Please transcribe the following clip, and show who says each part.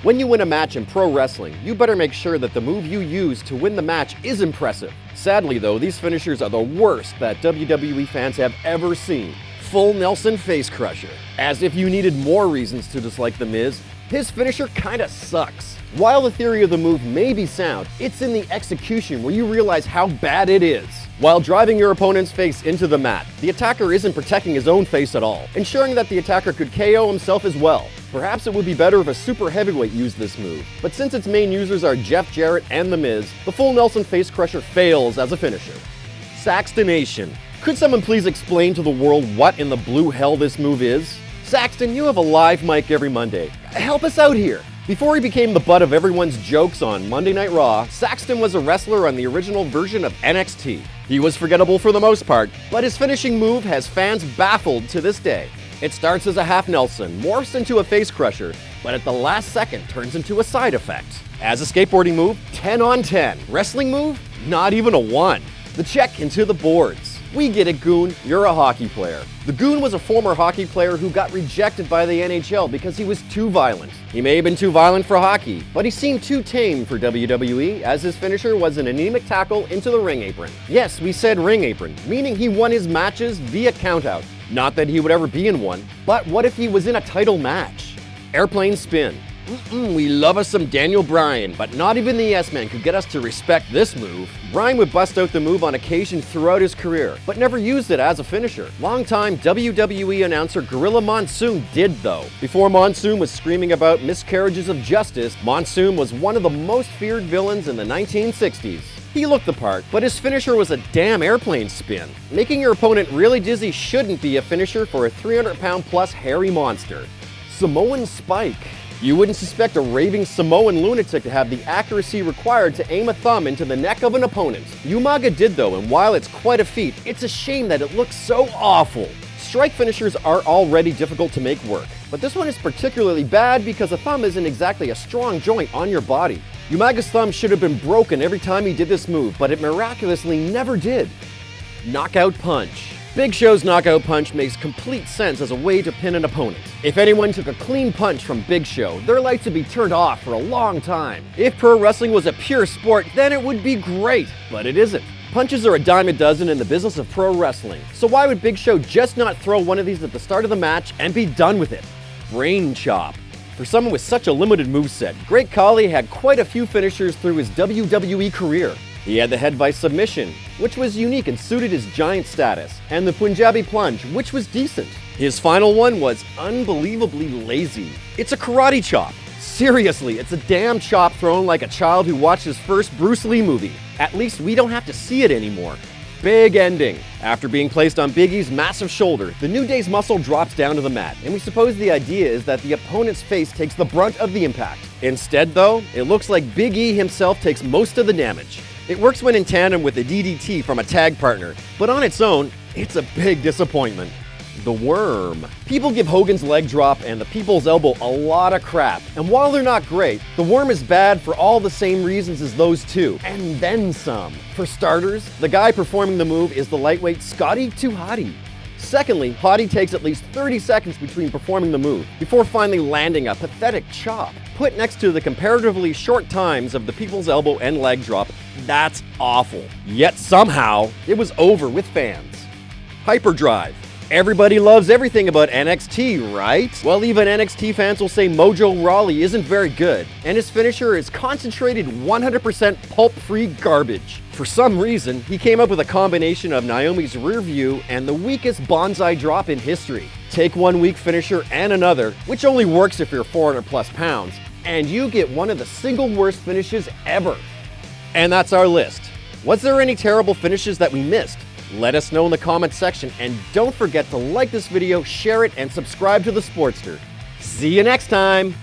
Speaker 1: When you win a match in pro wrestling, you better make sure that the move you use to win the match is impressive. Sadly though, these finishers are the worst that WWE fans have ever seen. Full Nelson Face Crusher. As if you needed more reasons to dislike The Miz, his finisher kinda sucks. While the theory of the move may be sound, it's in the execution where you realize how bad it is. While driving your opponent's face into the mat, the attacker isn't protecting his own face at all, ensuring that the attacker could KO himself as well. Perhaps it would be better if a super heavyweight used this move, but since its main users are Jeff Jarrett and The Miz, the Full Nelson Face Crusher fails as a finisher. Saxtonation. Could someone please explain to the world what in the blue hell this move is? Saxton, you have a live mic every Monday. Help us out here. Before he became the butt of everyone's jokes on Monday Night Raw, Saxton was a wrestler on the original version of NXT. He was forgettable for the most part, but his finishing move has fans baffled to this day. It starts as a half Nelson, morphs into a face crusher, but at the last second turns into a side effect. As a skateboarding move, 10 on 10. Wrestling move, not even a 1. The check into the boards. We get it, Goon, you're a hockey player. The Goon was a former hockey player who got rejected by the NHL because he was too violent. He may have been too violent for hockey, but he seemed too tame for WWE, as his finisher was an anemic tackle into the ring apron. Yes, we said ring apron, meaning he won his matches via countout. Not that he would ever be in one, but what if he was in a title match? Airplane spin. We love us some Daniel Bryan, but not even the Yes-Man could get us to respect this move. Bryan would bust out the move on occasion throughout his career, but never used it as a finisher. Longtime WWE announcer Gorilla Monsoon did though. Before Monsoon was screaming about miscarriages of justice, Monsoon was one of the most feared villains in the 1960s. He looked the part, but his finisher was a damn airplane spin. Making your opponent really dizzy shouldn't be a finisher for a 300-pound plus hairy monster. Samoan Spike. You wouldn't suspect a raving Samoan lunatic to have the accuracy required to aim a thumb into the neck of an opponent. Umaga did though, and while it's quite a feat, it's a shame that it looks so awful. Strike finishers are already difficult to make work, but this one is particularly bad because a thumb isn't exactly a strong joint on your body. Umaga's thumb should have been broken every time he did this move, but it miraculously never did. Knockout punch. Big Show's knockout punch makes complete sense as a way to pin an opponent. If anyone took a clean punch from Big Show, their lights would be turned off for a long time. If pro wrestling was a pure sport, then it would be great, but it isn't. Punches are a dime a dozen in the business of pro wrestling, so why would Big Show just not throw one of these at the start of the match and be done with it? Brain chop. For someone with such a limited moveset, Great Khali had quite a few finishers through his WWE career. He had the head vice submission, which was unique and suited his giant status, and the Punjabi plunge, which was decent. His final one was unbelievably lazy. It's a karate chop. Seriously, it's a damn chop thrown like a child who watched his first Bruce Lee movie. At least we don't have to see it anymore. Big ending. After being placed on Big E's massive shoulder, the New Day's muscle drops down to the mat, and we suppose the idea is that the opponent's face takes the brunt of the impact. Instead though, it looks like Big E himself takes most of the damage. It works when in tandem with a DDT from a tag partner, but on its own, it's a big disappointment. The Worm. People give Hogan's leg drop and the People's Elbow a lot of crap, and while they're not great, the Worm is bad for all the same reasons as those two, and then some. For starters, the guy performing the move is the lightweight Scotty 2 Hotty. Secondly, Hottie takes at least 30 seconds between performing the move, before finally landing a pathetic chop. Put next to the comparatively short times of the People's Elbow and leg drop, that's awful. Yet somehow, it was over with fans. Hyperdrive. Everybody loves everything about NXT, right? Well, even NXT fans will say Mojo Rawley isn't very good, and his finisher is concentrated 100% pulp-free garbage. For some reason, he came up with a combination of Naomi's rear view and the weakest bonsai drop in history. Take one weak finisher and another, which only works if you're 400 plus pounds, and you get one of the single worst finishes ever. And that's our list. Was there any terrible finishes that we missed? Let us know in the comments section, and don't forget to like this video, share it, and subscribe to TheSportster. See you next time!